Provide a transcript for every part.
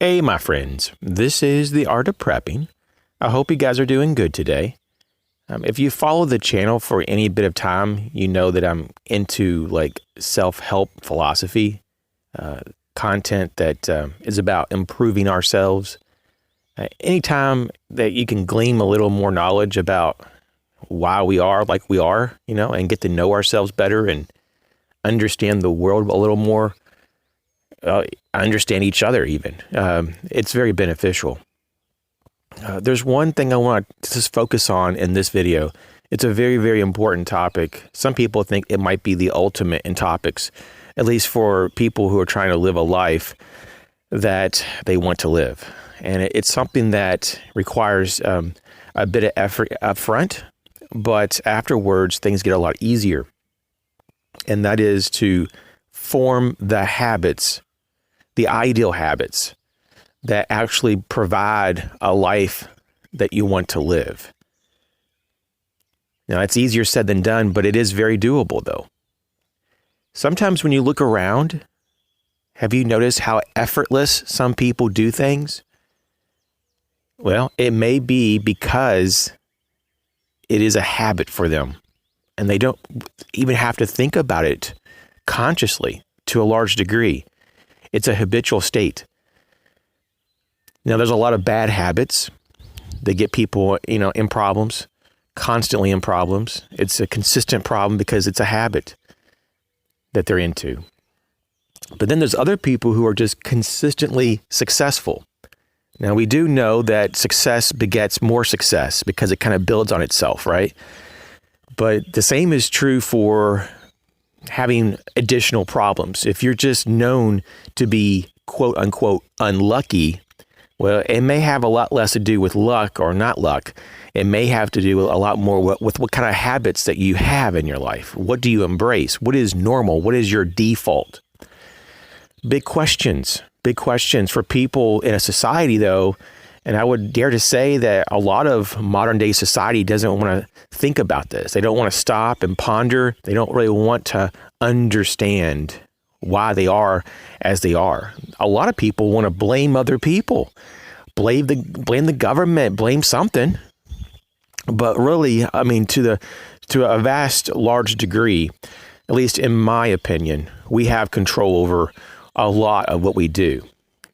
Hey, my friends, this is The Art of Prepping. I hope you guys are doing good today. If you follow the channel for any bit of time, you know that I'm into self-help philosophy, content that is about improving ourselves. Anytime that you can glean a little more knowledge about why we are like we are, and get to know ourselves better and understand the world a little more, understand each other even. It's very beneficial. There's one thing I want to just focus on in this video. It's a very, very important topic. Some people think it might be the ultimate in topics, at least for people who are trying to live a life that they want to live. And it's something that requires a bit of effort up front, but afterwards things get a lot easier. And that is to form the habits, the ideal habits that actually provide a life that you want to live. Now, it's easier said than done, but it is very doable, though. Sometimes when you look around, have you noticed how effortless some people do things? Well, it may be because it is a habit for them, and they don't even have to think about it consciously to a large degree. It's a habitual state. Now, there's a lot of bad habits that get people, in problems, constantly in problems. It's a consistent problem because it's a habit that they're into. But then there's other people who are just consistently successful. Now, we do know that success begets more success because it kind of builds on itself, right? But the same is true for having additional problems. If you're just known to be quote unquote unlucky, well, it may have a lot less to do with luck or not luck. It may have to do a lot more with what kind of habits that you have in your life. What do you embrace? What is normal? What is your default? Big questions for people in a society, though. And I would dare to say that a lot of modern day society doesn't want to think about this. They don't want to stop and ponder. They don't really want to understand why they are as they are. A lot of people want to blame other people, blame the government, blame something. But really, to a vast, large degree, at least in my opinion, we have control over a lot of what we do.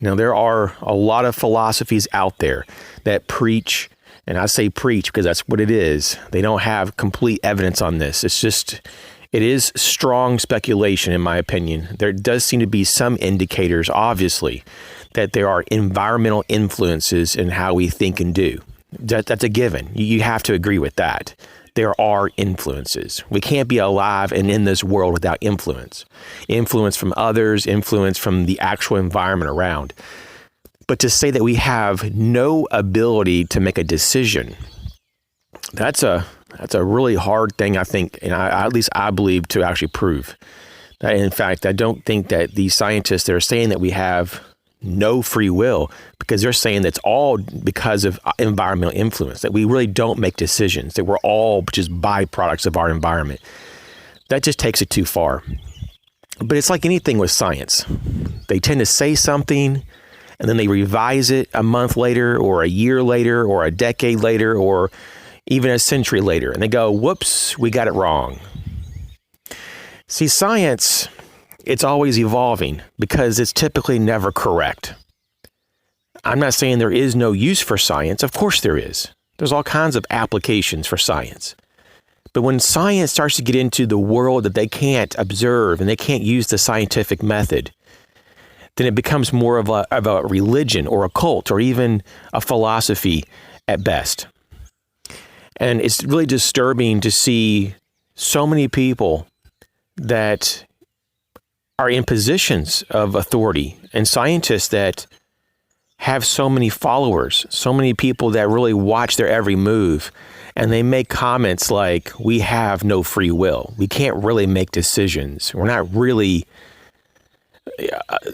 Now, there are a lot of philosophies out there that preach, and I say preach because that's what it is. They don't have complete evidence on this. It is strong speculation, in my opinion. There does seem to be some indicators, obviously, that there are environmental influences in how we think and do. That's a given. You have to agree with that. There are influences. We can't be alive and in this world without influence. Influence from others, influence from the actual environment around. But to say that we have no ability to make a decision, that's a really hard thing, I think, and at least I believe, to actually prove. In fact, I don't think that these scientists that are saying that we have no free will, because they're saying that's all because of environmental influence, that we really don't make decisions, that we're all just byproducts of our environment. That just takes it too far. But it's like anything with science. They tend to say something, and then they revise it a month later, or a year later, or a decade later, or even a century later, and they go, whoops, we got it wrong. See, science, it's always evolving because it's typically never correct. I'm not saying there is no use for science. Of course there is. There's all kinds of applications for science. But when science starts to get into the world that they can't observe and they can't use the scientific method, then it becomes more of a religion or a cult or even a philosophy at best. And it's really disturbing to see so many people that are in positions of authority and scientists that have so many followers, so many people that really watch their every move, and they make comments like, we have no free will. We can't really make decisions. We're not really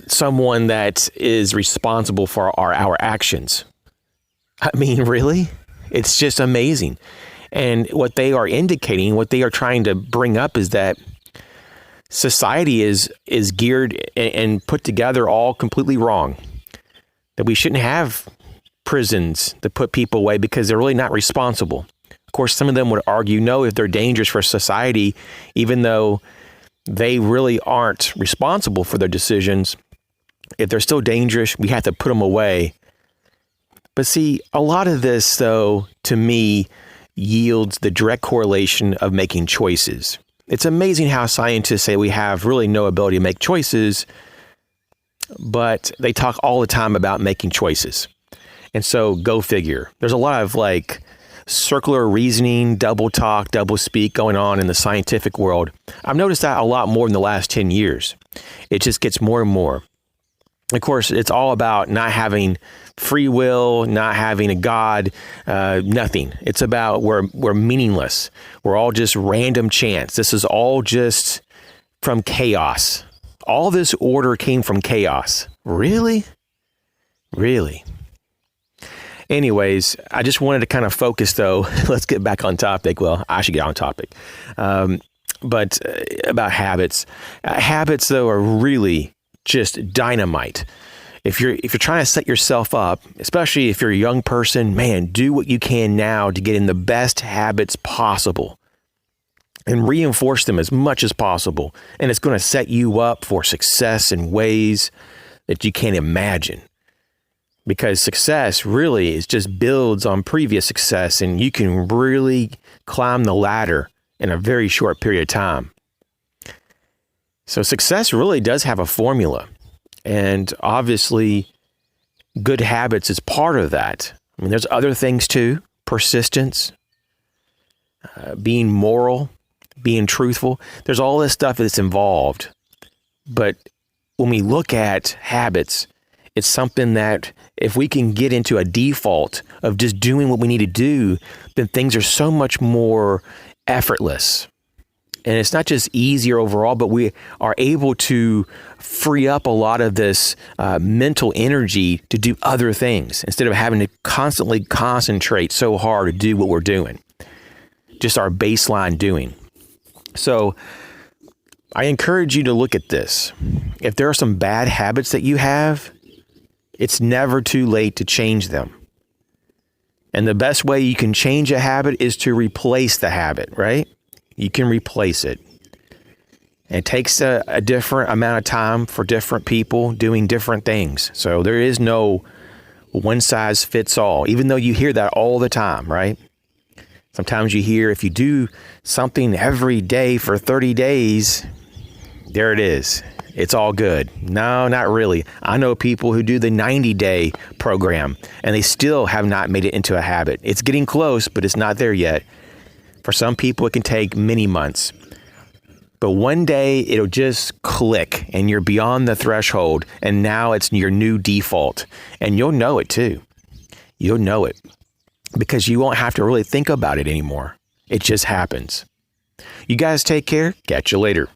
someone that is responsible for our actions. I mean, really? It's just amazing. And what they are indicating, what they are trying to bring up is that society is geared and put together all completely wrong. that we shouldn't have prisons to put people away because they're really not responsible. Of course, some of them would argue, no, if they're dangerous for society, even though they really aren't responsible for their decisions, if they're still dangerous, we have to put them away. But see, a lot of this, though, to me, yields the direct correlation of making choices. It's amazing how scientists say we have really no ability to make choices, but they talk all the time about making choices. And so go figure. There's a lot of like circular reasoning, double talk, double speak going on in the scientific world. I've noticed that a lot more in the last 10 years. It just gets more and more. Of course, it's all about not having free will, not having a God, nothing. It's about we're meaningless. We're all just random chance. This is all just from chaos. All this order came from chaos. Really? Really? Anyways, I just wanted to kind of focus, though. Let's get back on topic. Well, I should get on topic. But about habits. Habits, though, are really just dynamite. If you're trying to set yourself up, especially if you're a young person, man, do what you can now to get in the best habits possible and reinforce them as much as possible. And it's going to set you up for success in ways that you can't imagine. Because success really is just builds on previous success, and you can really climb the ladder in a very short period of time. So success really does have a formula. And obviously, good habits is part of that. I mean, there's other things too. Persistence, being moral, being truthful. There's all this stuff that's involved. But when we look at habits, it's something that if we can get into a default of just doing what we need to do, then things are so much more effortless. And it's not just easier overall, but we are able to free up a lot of this mental energy to do other things instead of having to constantly concentrate so hard to do what we're doing. Just our baseline doing. So I encourage you to look at this. If there are some bad habits that you have, it's never too late to change them. And the best way you can change a habit is to replace the habit, right? You can replace it. And it takes a different amount of time for different people doing different things. So there is no one size fits all, even though you hear that all the time, right? Sometimes you hear if you do something every day for 30 days, there it is. It's all good. No, not really. I know people who do the 90-day program, and they still have not made it into a habit. It's getting close, but it's not there yet. For some people, it can take many months. But one day, it'll just click, and you're beyond the threshold, and now it's your new default. And you'll know it, too. You'll know it. Because you won't have to really think about it anymore. It just happens. You guys take care. Catch you later.